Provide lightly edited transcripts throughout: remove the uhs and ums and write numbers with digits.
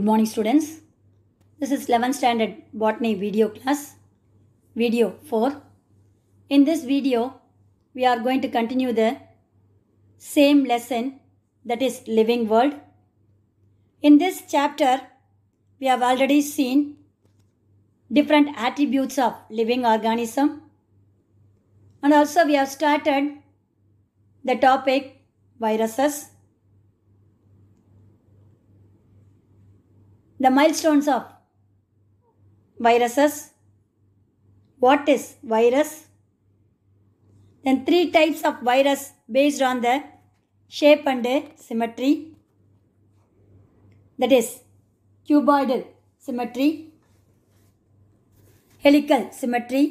Good morning students. This is 11th standard botany video class, video 4. In this video, we are going to continue the same lesson, that is living world. In this chapter, we have already seen different attributes of living organism, and also we have started the topic viruses. The milestones of viruses. What is virus? Then 3 types of virus based on the shape and symmetry. That is cuboidal symmetry, helical symmetry,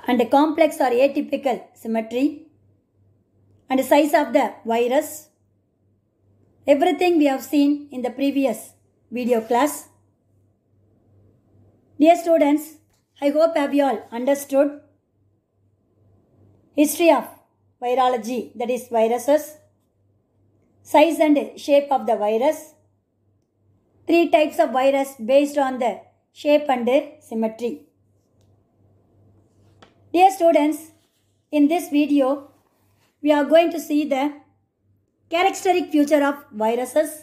and a complex or atypical symmetry, and the size of the virus. Everything we have seen in the previous video class. Dear students, I hope have you all understood history of virology, that is viruses, size and shape of the virus, 3 types of virus based on the shape and symmetry. Dear students, in this video, we are going to see the characteristic feature of viruses,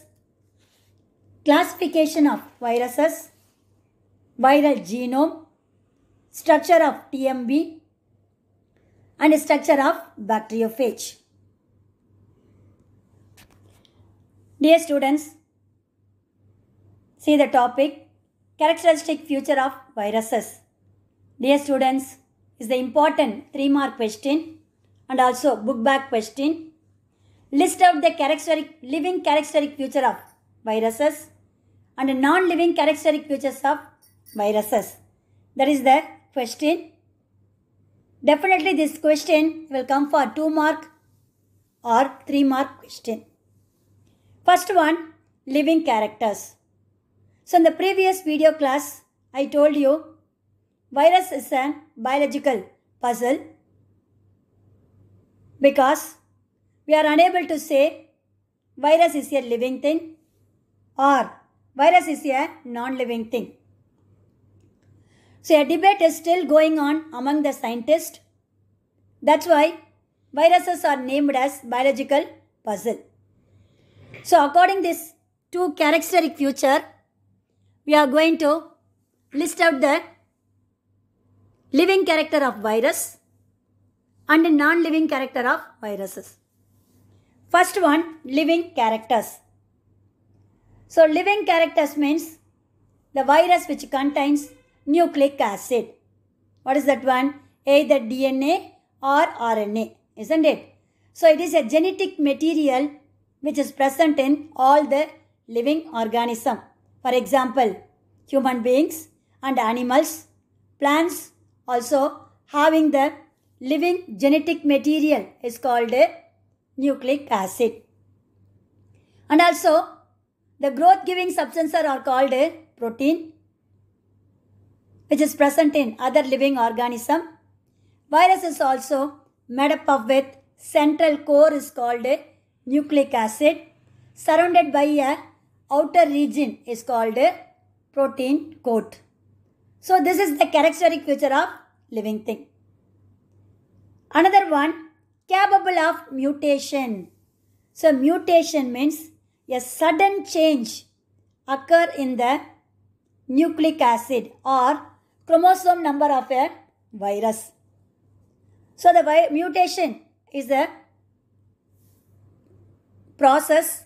classification of viruses, viral genome, structure of TMB, and structure of bacteriophage. Dear students, see the topic, characteristic feature of viruses. Dear students, is the important 3-mark question and also book back question. List out the living characteristic feature of viruses and non-living characteristic features of viruses. That is the question. Definitely this question will come for 2-mark or 3-mark question. First one, living characters. So in the previous video class, I told you virus is a biological puzzle because we are unable to say virus is a living thing or virus is a non-living thing. So a debate is still going on among the scientists. That's why viruses are named as biological puzzle. So according to this 2 characteristic feature, we are going to list out the living character of virus and non-living character of viruses. First one, living characters. So living characters means the virus which contains nucleic acid. What is that one? Either DNA or RNA, isn't it? So it is a genetic material which is present in all the living organism. For example, human beings and animals, plants also having the living genetic material is called nucleic acid. And also the growth giving substances are called protein, which is present in other living organism. Virus is also made up of with central core is called nucleic acid, surrounded by a outer region is called protein coat. So this is the characteristic feature of living thing. Another one, capable of mutation. So mutation means a sudden change occur in the nucleic acid or chromosome number of a virus. So the mutation is a process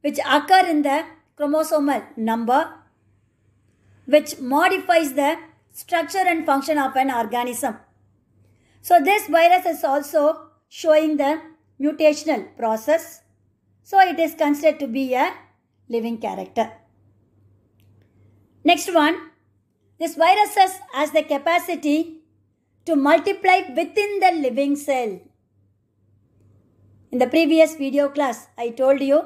which occur in the chromosomal number which modifies the structure and function of an organism. So this virus is also showing the mutational process. So it is considered to be a living character. Next one, this viruses has the capacity to multiply within the living cell. In the previous video class, I told you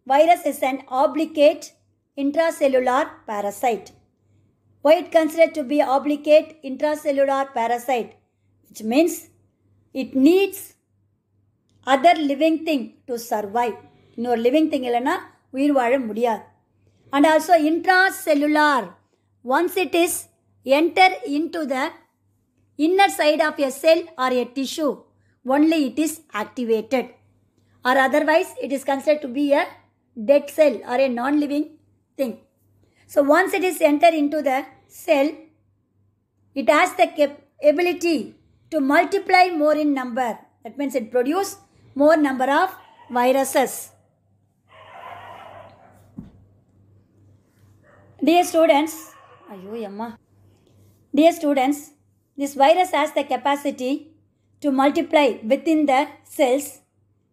virus is an obligate intracellular parasite. Why it considered to be obligate intracellular parasite? Which means it needs other living thing to survive. இன்னொரு living thing இல்லைன்னா உயிர் வாழ முடியாது. And also intracellular, once it is enter into the inner side of a cell or a tissue, only it is activated, or otherwise it is considered to be a dead cell or a non-living thing. So once it is enter into the cell, it has the ability to multiply more in number. That means it produces more number of viruses. Dear students, this virus has the capacity to multiply within the cells.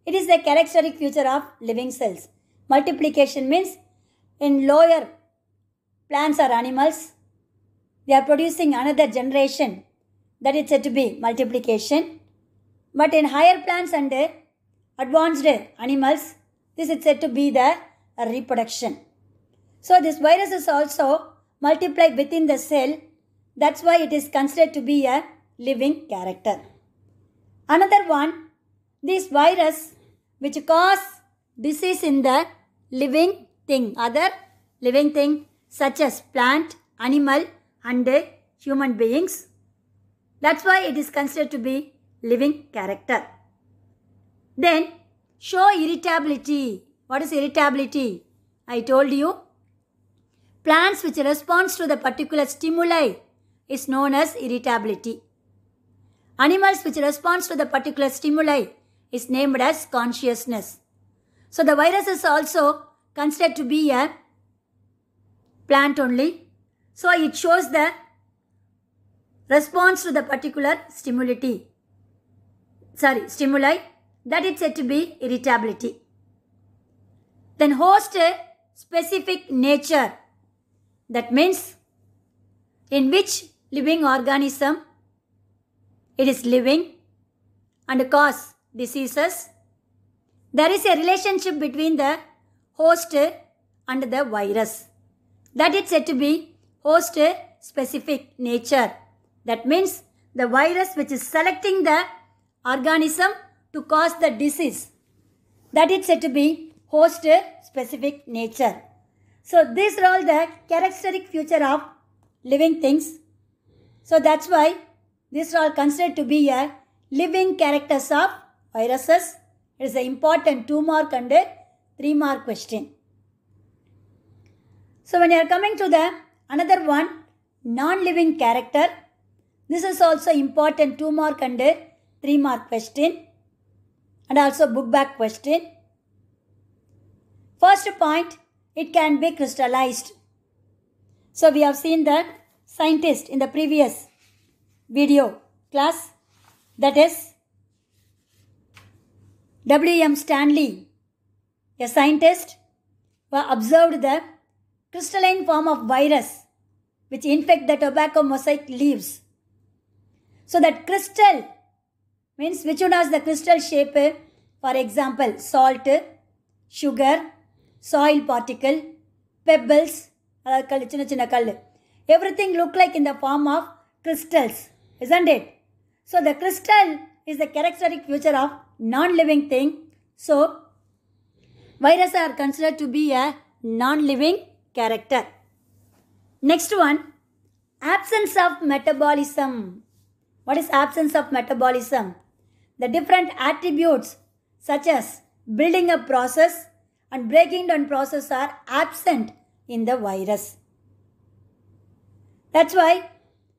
It is the characteristic feature of living cells. Multiplication means in lower plants or animals, they are producing another generation. That is said to be multiplication. But in higher plants and advanced animals, this is said to be the reproduction. So this virus is also multiplied within the cell. That's why it is considered to be a living character. Another one, this virus which cause disease in the living thing, other living thing such as plant, animal and human beings. That's why it is considered to be living character. Then show irritability. What is irritability? I told you, plants which responds to the particular stimuli is known as irritability. Animals which responds to the particular stimuli is named as consciousness. So the virus is also considered to be a plant only. So it shows the response to the particular stimuli, that is said to be irritability. Then host specific nature. That means in which living organism it is living and cause diseases. There is a relationship between the host and the virus. That is said to be host specific nature. That means the virus which is selecting the organism to cause the disease. That is said to be host specific nature. So these are all the characteristic feature of living things. So that's why these are all considered to be a living characters of viruses. It is an important 2 mark and 3 mark question. So when you are coming to the another one, non-living character, this is also important 2 mark and 3 mark question and also book back question. First point, it can be crystallized. So we have seen the scientist in the previous video class, that is W.M. Stanley, a scientist who observed the crystalline form of virus which infect the tobacco mosaic leaves. So that crystal means which one has the crystal shape? For example, salt, sugar, soil particle, pebbles, everything look like in the form of crystals, isn't it? So the crystal is the characteristic feature of non-living thing. So viruses are considered to be a non-living character. Next one, absence of metabolism. What is absence of metabolism? The different attributes such as building up process and breaking down process are absent in the virus. That's why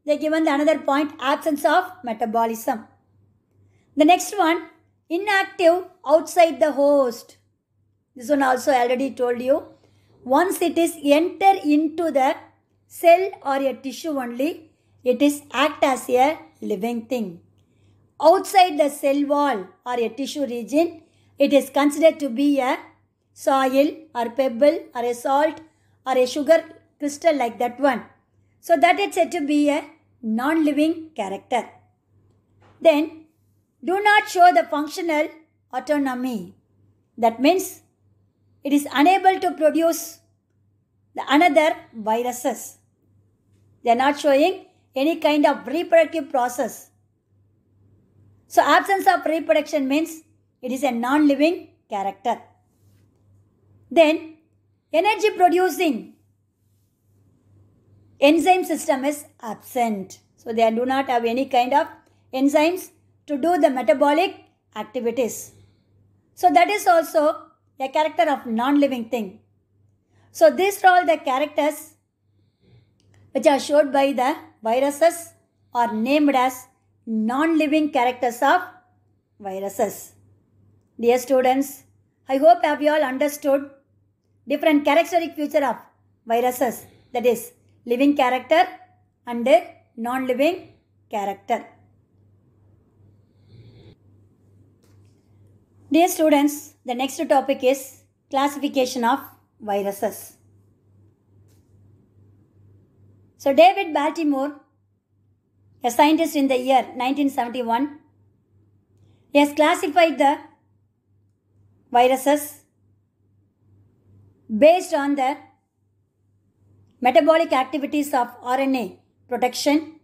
they given the another point, absence of metabolism. The next one, inactive outside the host. This one also already told you. Once it is enter into the cell or a tissue only, it is act as a living thing. Outside the cell wall or a tissue region, it is considered to be a soil or pebble or a salt or a sugar crystal like that one. So that is said to be a non-living character. Then do not show the functional autonomy. That means it is unable to produce the another viruses. They are not showing any kind of reproductive process. So absence of reproduction means it is a non-living character. Then energy producing enzyme system is absent. So they do not have any kind of enzymes to do the metabolic activities. So that is also a character of non-living thing. So these are all the characters which are showed by the viruses are named as non-living characters of viruses. Dear students, I hope have you all understood different characteristic feature of viruses, that is living character and non-living character. Dear students, the next topic is classification of viruses. So David Baltimore, a scientist in the year 1971, he has classified the viruses based on the metabolic activities of RNA protection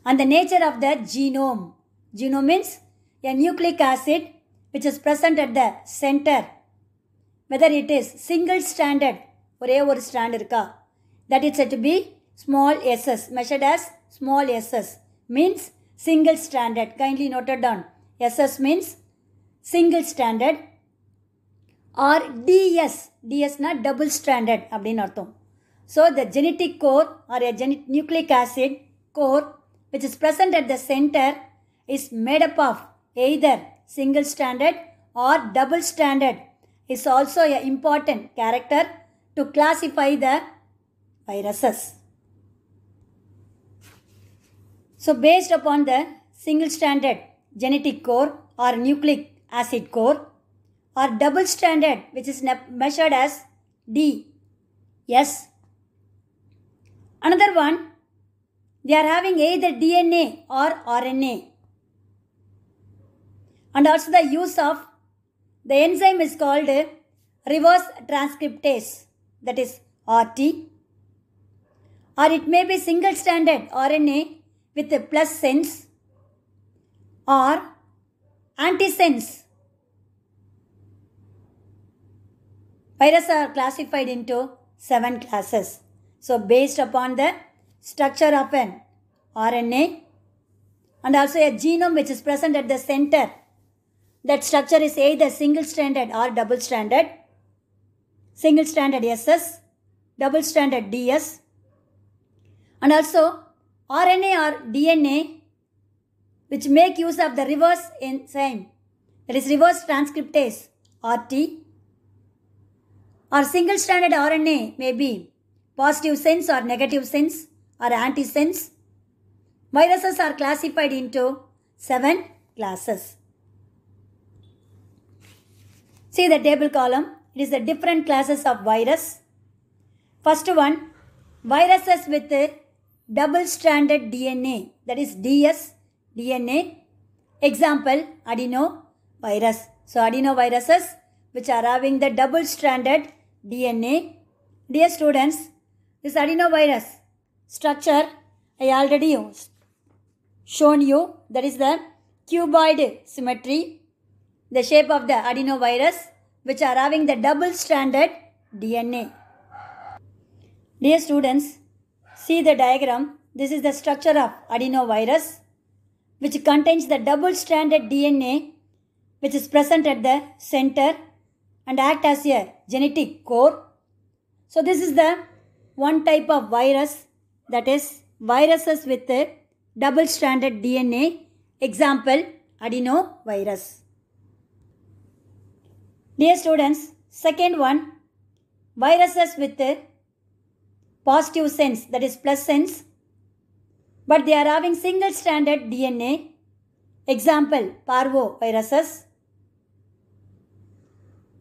and the nature of the genome. Genome means a nucleic acid which is present at the center, whether it is single stranded ஒரே ஒரு strand இருக்கா, that is said to be small s's, measured as small s's, means single stranded. Kindly noted down, ss means single stranded, or ds, ds na double stranded அப்படின்னு அர்த்தம். So the genetic core or a nucleic acid core which is present at the center is made up of either single stranded or double stranded, is also an important character to classify the viruses. So based upon the single stranded genetic core or nucleic acid core, or double stranded which is measured as ds. Another one, they are having either DNA or RNA. And also the use of the enzyme is called reverse transcriptase, that is RT, or it may be single stranded RNA with a plus sense or antisense. Viruses are classified into 7 classes. So based upon the structure of an RNA and also a genome which is present at the center, that structure is either single stranded or double stranded. Single stranded SS, double stranded DS, and also RNA or DNA which make use of the reverse enzyme, that is reverse transcriptase RT, or single stranded RNA may be positive sense or negative sense or antisense. Viruses are classified into 7 classes. See the table column, it is the different classes of virus. First one, viruses with double stranded DNA, that is DS DNA. Example, adenovirus. So adenoviruses which are having the double stranded DNA. Dear students, this adenovirus structure I already shown you, that is the cuboid symmetry, the shape of the adenovirus which are having the double stranded DNA. Dear students, see the diagram. This is the structure of adenovirus which contains the double stranded DNA which is present at the center and act as a genetic core. So this is the one type of virus, that is viruses with double stranded DNA. Example, adenovirus. Dear students, second one, viruses with positive sense, that is plus sense, but they are having single stranded DNA. Example, parvoviruses.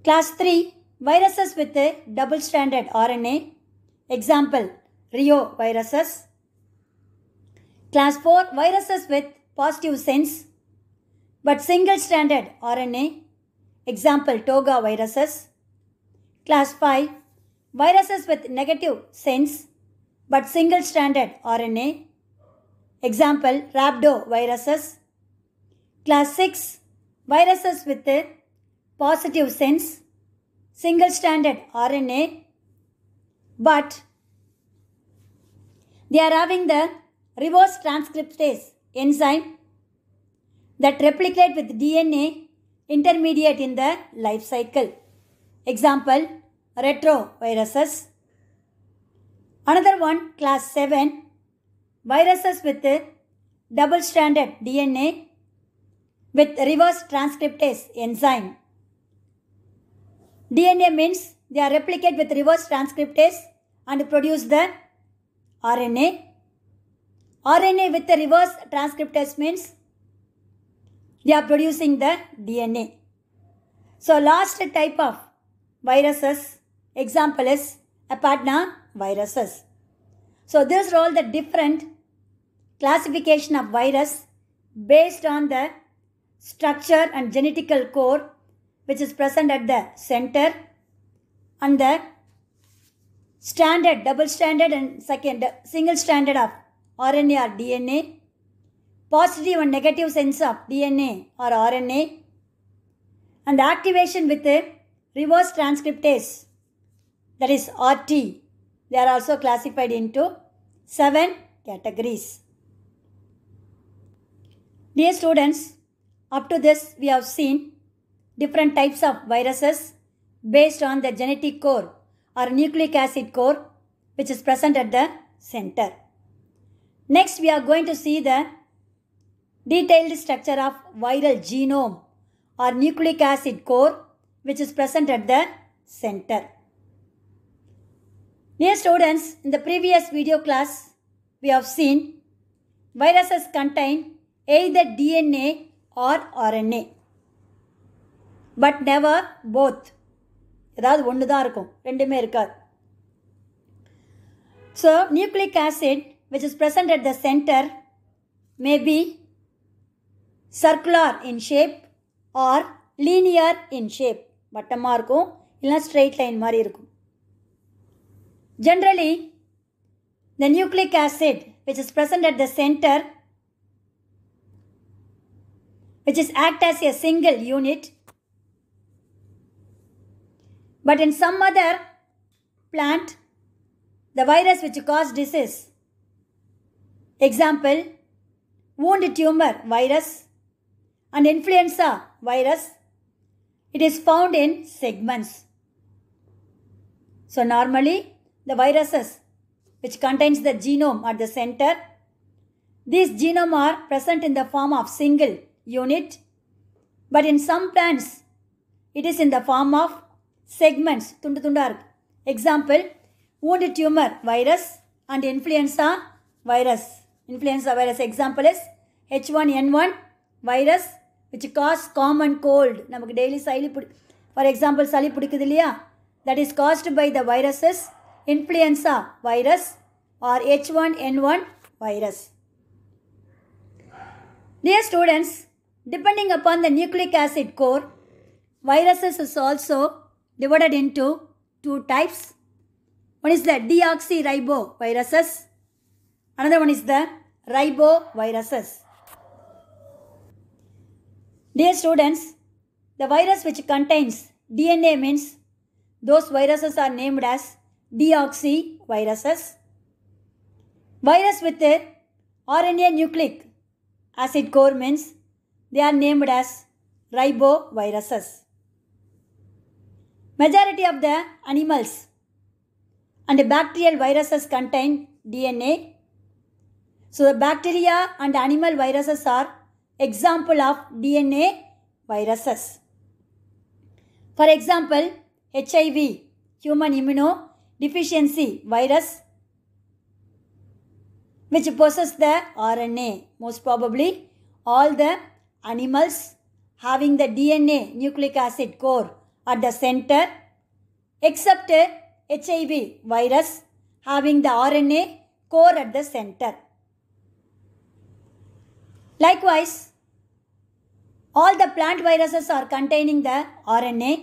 Class 3, viruses with double stranded RNA. Example, reoviruses. Class 4, viruses with positive sense but single stranded RNA. Example, toga viruses. Class 5, viruses with negative sense but single stranded RNA. Example, rhabdoviruses. Class 6, viruses with positive sense, single-stranded RNA, but they are having the reverse transcriptase enzyme that replicate with DNA intermediate in the life cycle. Example, retroviruses. Another one, class 7, viruses with double-stranded DNA with reverse transcriptase enzyme. DNA means they are replicate with reverse transcriptase and produce the RNA. RNA with the reverse transcriptase means they are producing the DNA. So last type of viruses, example is apatnaviruses. So these are all the different classification of virus based on the structure and genetical core which is present at the center and the standard, double-stranded and single-stranded of RNA or DNA, positive and negative sense of DNA or RNA, and the activation with the reverse transcriptase, that is RT. They are also classified into 7 categories. Dear students, up to this we have seen different types of viruses based on the genetic core or nucleic acid core which is present at the center. Next we are going to see the detailed structure of viral genome or nucleic acid core which is present at the center. Dear students, in the previous video class we have seen viruses contain either DNA or RNA, but never both. ஏதாவது ஒன்று தான் இருக்கும், ரெண்டுமே இருக்காது. So nucleic acid which is present at the center may be circular in shape or linear in shape. வட்டமாக இருக்கும், இல்லைனா straight line மாதிரி இருக்கும். Generally, the nucleic acid which is present at the center, which is act as a single unit, but in some other plant, the virus which cause disease, example, wound tumor virus and influenza virus, it is found in segments. So normally, the viruses which contains the genome at the center, these genome are present in the form of single unit, but in some plants, it is in the form of segments. துண்டு துண்டா இருக்கு. Example, wound tumor virus and influenza virus. Influenza virus example is H1N1 virus which cause common cold. நமக்கு daily சளி for example சளி பிடிக்குது இல்லையா, that is caused by the viruses influenza virus or H1N1 virus. Dear students, depending upon the nucleic acid core, viruses is also divided into two types. One is the deoxyriboviruses. Another one is the riboviruses. Dear students, the virus which contains DNA means those viruses are named as deoxyviruses. Virus with the RNA nucleic acid core means they are named as riboviruses. Majority of the animals and bacterial viruses contain DNA. So the bacteria and animal viruses are example of DNA viruses. For example, HIV, human immunodeficiency virus, which possess the RNA. Most probably all the animals having the DNA nucleic acid core at the center except HIV virus having the RNA core at the center. Likewise, all the plant viruses are containing the RNA.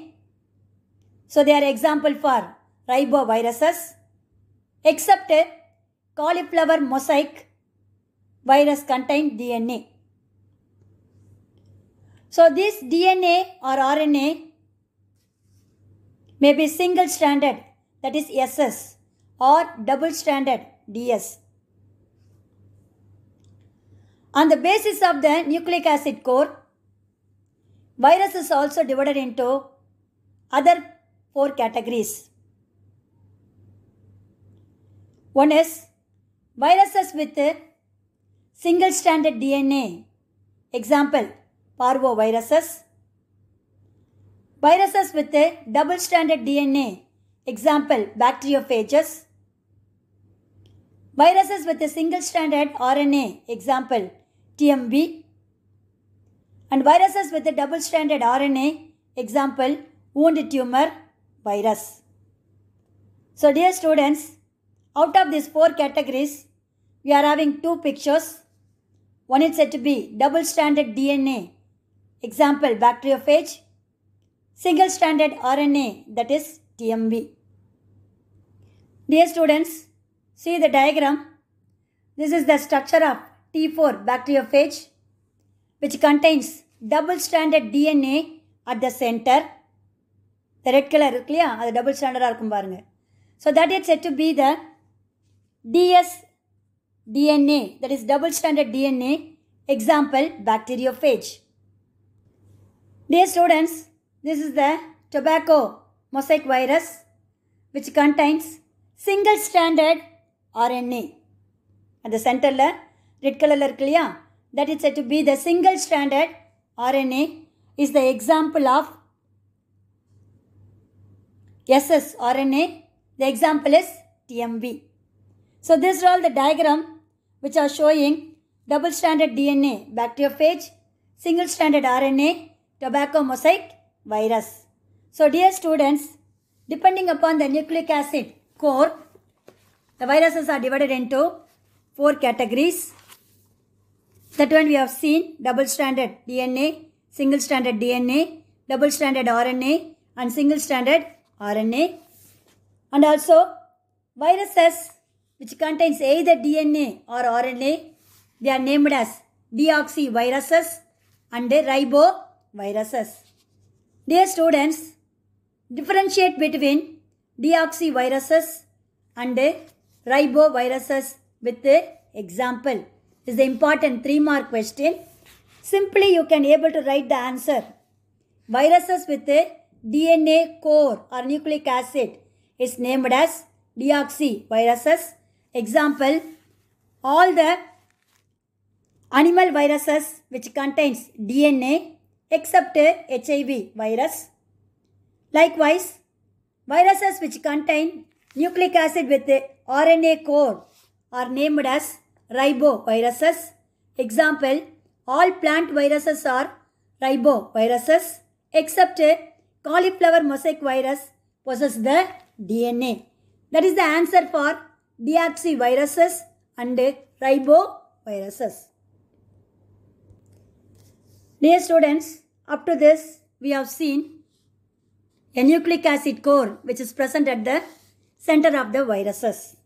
So they are example for riboviruses except cauliflower mosaic virus contain DNA. So this DNA or RNA may be single stranded, that is SS, or double stranded, DS. On the basis of the nucleic acid core, virus is also divided into other 4 categories. One is viruses with single stranded DNA, example parvoviruses. Viruses with double stranded DNA, example bacteriophages. Viruses with a single stranded RNA, example TMV. And viruses with a double stranded RNA, example wound tumor virus. So dear students, out of these 4 categories, we are having 2 pictures. One is said to be double stranded DNA, example bacteriophage. Single stranded RNA, that is TMV. Dear students, see the diagram. This is the structure of T4 bacteriophage, which contains double stranded DNA at the center. The red color is clear, the double stranded. So that is said to be the DS DNA, that is double stranded DNA, example bacteriophage. Dear students, this is the tobacco mosaic virus, which contains single stranded RNA. At the center, red color clear, that is said to be the single stranded RNA is the example of SS RNA. The example is TMV. So this is all the diagram which are showing double stranded DNA bacteriophage, single stranded RNA tobacco mosaic virus. So dear students, depending upon the nucleic acid core, the viruses are divided into 4 categories. That one we have seen: double stranded DNA, single stranded DNA, double stranded RNA and single stranded RNA. And also viruses which contains either DNA or RNA, they are named as deoxyviruses and riboviruses. Dear students, differentiate between deoxyviruses and riboviruses with the example. This is the important 3-mark question. Simply you can able to write the answer. Viruses with a DNA core or nucleic acid is named as deoxyviruses. Example, all the animal viruses which contains DNA except HIV virus. Likewise, viruses which contain nucleic acid with RNA core are named as riboviruses. Example, all plant viruses are riboviruses except cauliflower mosaic virus possesses the DNA. That is the answer for deoxyviruses and riboviruses. Dear students, up to this we have seen a nucleic acid core which is present at the center of the viruses.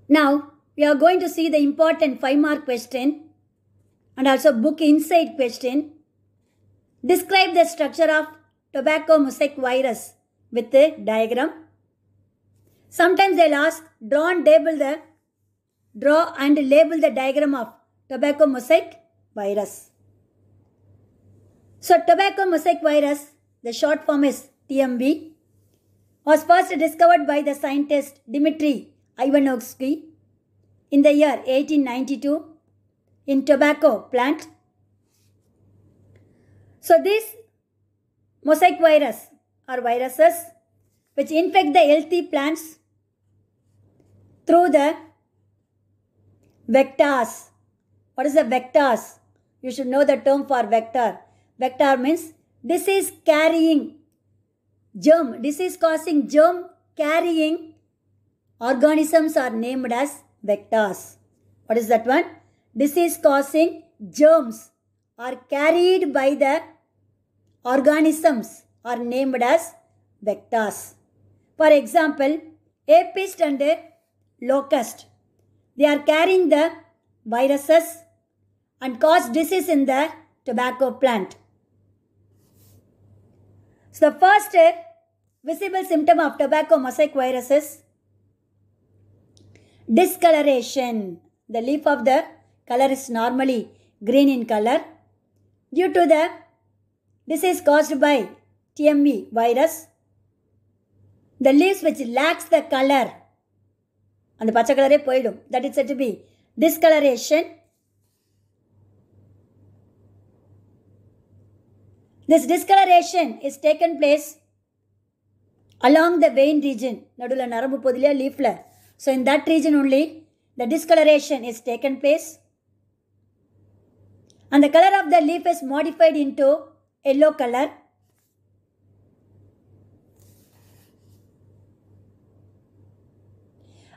Now we are going to see the important 5-mark question and also book inside question. Describe the structure of tobacco mosaic virus with a diagram. Sometimes they'll ask draw and label the diagram of tobacco mosaic virus. So tobacco mosaic virus, the short form is TMV, was first discovered by the scientist Dmitry Ivanovsky in the year 1892 in tobacco plant. So these mosaic virus are viruses which infect the healthy plants through the vectors. What is the vectors? You should know the term for vector. Vector means disease carrying germ, disease causing germ carrying organisms are named as vectors. What is that one? Disease causing germs are carried by the organisms are named as vectors. For example, apist and locust, they are carrying the viruses and cause disease in the tobacco plant. So the first visible symptom of tobacco mosaic virus is discoloration. The leaf of the color is normally green in color. Due to the disease caused by TME virus, the leaves which lacks the color, and the pacha color poidum, that is said to be discoloration. This discoloration is taken place along the vein region. Nadula narambu podiliya leaf la. So in that region only the discoloration is taken place. And the color of the leaf is modified into yellow color.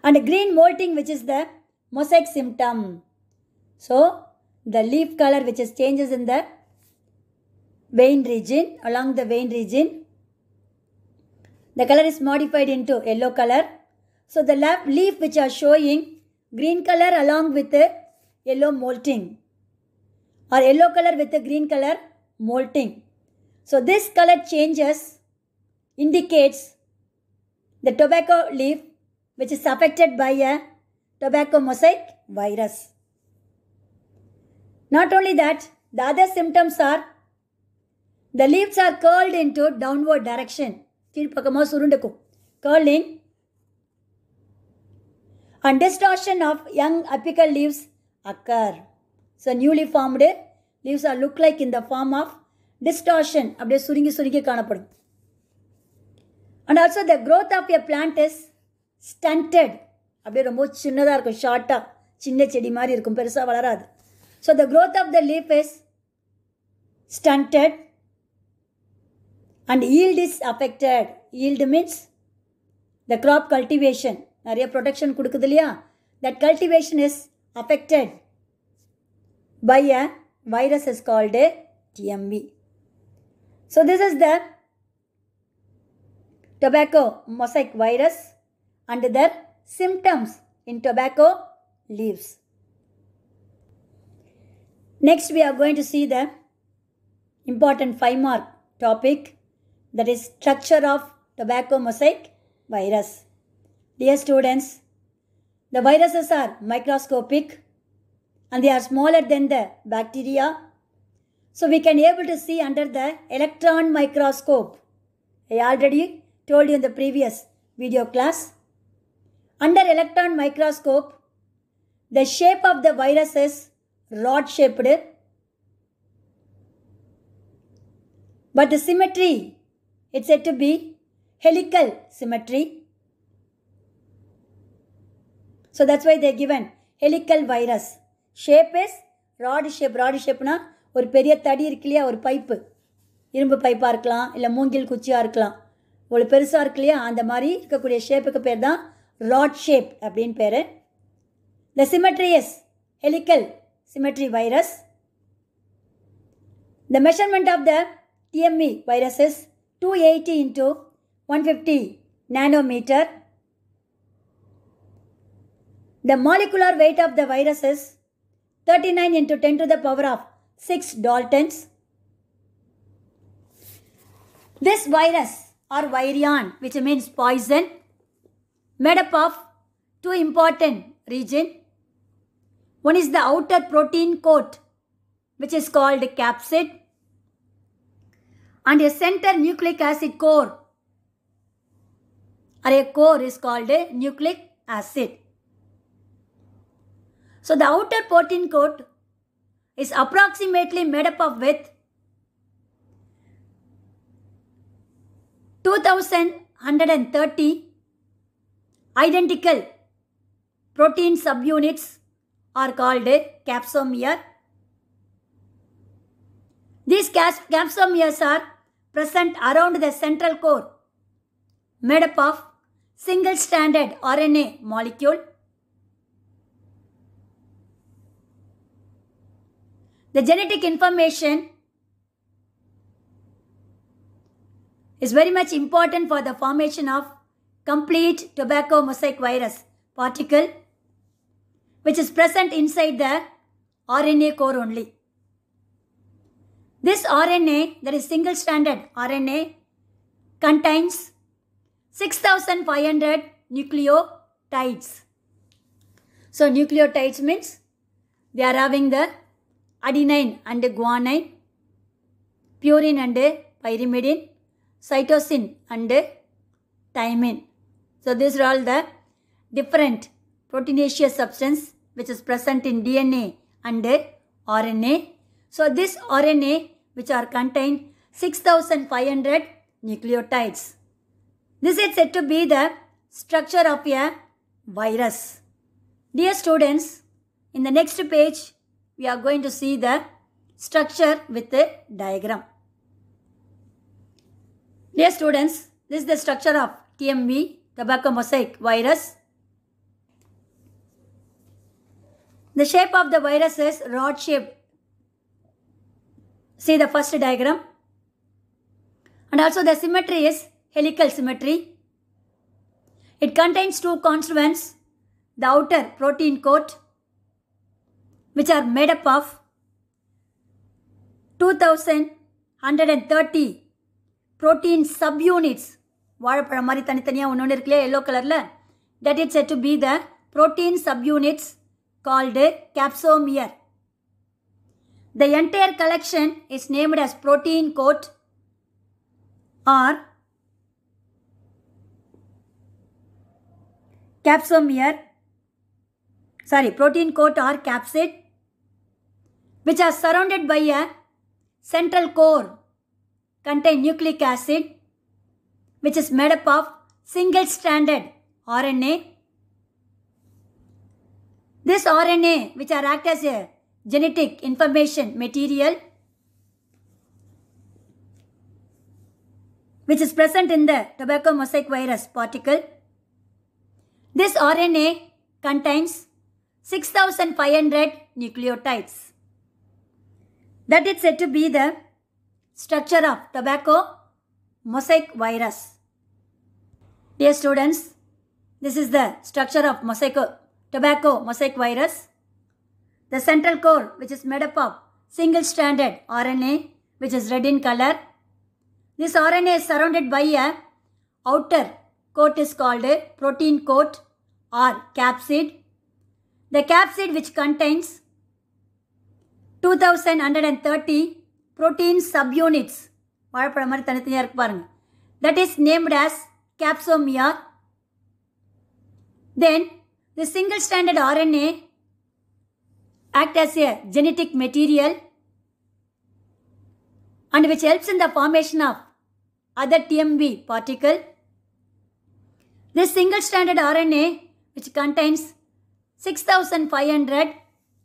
And green molting, which is the mosaic symptom. So the leaf color which is changes in the vein region, along the vein region, the color is modified into yellow color. So the leaf which are showing green color along with the yellow molting, or yellow color with the green color molting. So this color changes indicates the tobacco leaf which is affected by a tobacco mosaic virus. Not only that, the other symptoms are the leaves are curled into downward direction. Curling and distortion of young apical leaves occur. So newly formed leaves are look like in the form of distortion. And also the growth of a plant is stunted. So the growth of the leaf is stunted and yield is affected. Yield means the crop cultivation. Protection that cultivation is affected by a virus is called a TME. So this is the tobacco mosaic virus and their symptoms in tobacco leaves. Next we are going to see the important 5-mark topic, that is structure of tobacco mosaic virus. Dear students, the viruses are microscopic and they are smaller than the bacteria. So we can able to see under the electron microscope. I already told you in the previous video class. Under electron microscope, the shape of the virus is rod shaped, but the symmetry, it's said to be helical symmetry. So that's why they given helical virus. Shape is rod shape. Rod shape na ஒரு பெரிய தடி இருக்குலையா, ஒரு pipe, இரும்பு பைப்பாக இருக்கலாம், இல்லை மூங்கில் குச்சியாக இருக்கலாம், ஒரு பெருசாக இருக்குலையா, அந்த மாதிரி இருக்கக்கூடிய ஷேப்புக்கு பேர் தான் ராட் ஷேப் அப்படின்னு பேர். The symmetry is helical symmetry virus. The measurement of the TME virus is 280 into 150 nanometer. The molecular weight of the virus is 39 into 10 to the power of 6 Daltons. This virus or virion, which means poison, made up of two important regions. One is the outer protein coat, which is called capsid, and a center nucleic acid core, or a core is called a nucleic acid. So the outer protein coat is approximately made up of with 2130 identical protein subunits are called a capsomer. These capsomers are present around the central core, made up of single-stranded RNA molecule. The genetic information is very much important for the formation of complete tobacco mosaic virus particle, which is present inside the RNA core only. This RNA, that is single-stranded RNA, contains 6,500 nucleotides. So nucleotides means they are having the adenine and guanine, purine and pyrimidine, cytosine and thymine. So these are all the different proteinaceous substance which is present in DNA and RNA. So this RNA which are contain 6,500 nucleotides. This is said to be the structure of a virus. Dear students, in the next page we are going to see the structure with a diagram. Dear students, this is the structure of TMV, tobacco mosaic virus. The shape of the virus is rod shaped. See the first diagram. And also the symmetry is helical symmetry. It contains two constituents, the outer protein coat, which are made up of 2,130 protein subunits. வாழைப்பழம் மாதிரி தனித்தனியாக ஒன்று இருக்குல்லையா yellow கலரில், that is said to be the protein subunits called capsomere. The entire collection is named as protein coat or capsomere, protein coat or capsid, which are surrounded by a central core, contain nucleic acid, which is made up of single-stranded RNA. This RNA, which are act as a genetic information material, which is present in the tobacco mosaic virus particle. This RNA contains 6,500 nucleotides. That is said to be the structure of tobacco mosaic virus. Dear students, this is the structure of tobacco mosaic virus. The central core, which is made up of single-stranded RNA, which is red in color. This RNA is surrounded by a outer coat is called a protein coat or capsid. The capsid which contains 2,130 protein subunits. That is named as capsomere. Then the single-stranded RNA act as a genetic material and which helps in the formation of other TMV particle. This single-stranded RNA which contains 6,500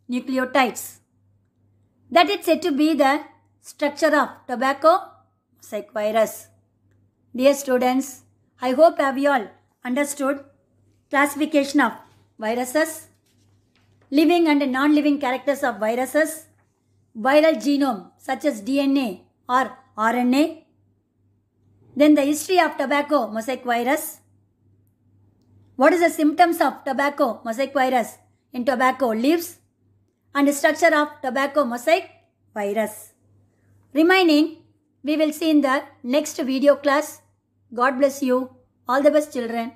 nucleotides. That is said to be the structure of tobacco mosaic virus. Dear students, I hope have you all understood classification of viruses, living and non-living characters of viruses, viral genome such as DNA or RNA, then the history of tobacco mosaic virus, what is the symptoms of tobacco mosaic virus in tobacco leaves, and the structure of tobacco mosaic virus. Remaining, we will see in the next video class. God bless you. All the best, children.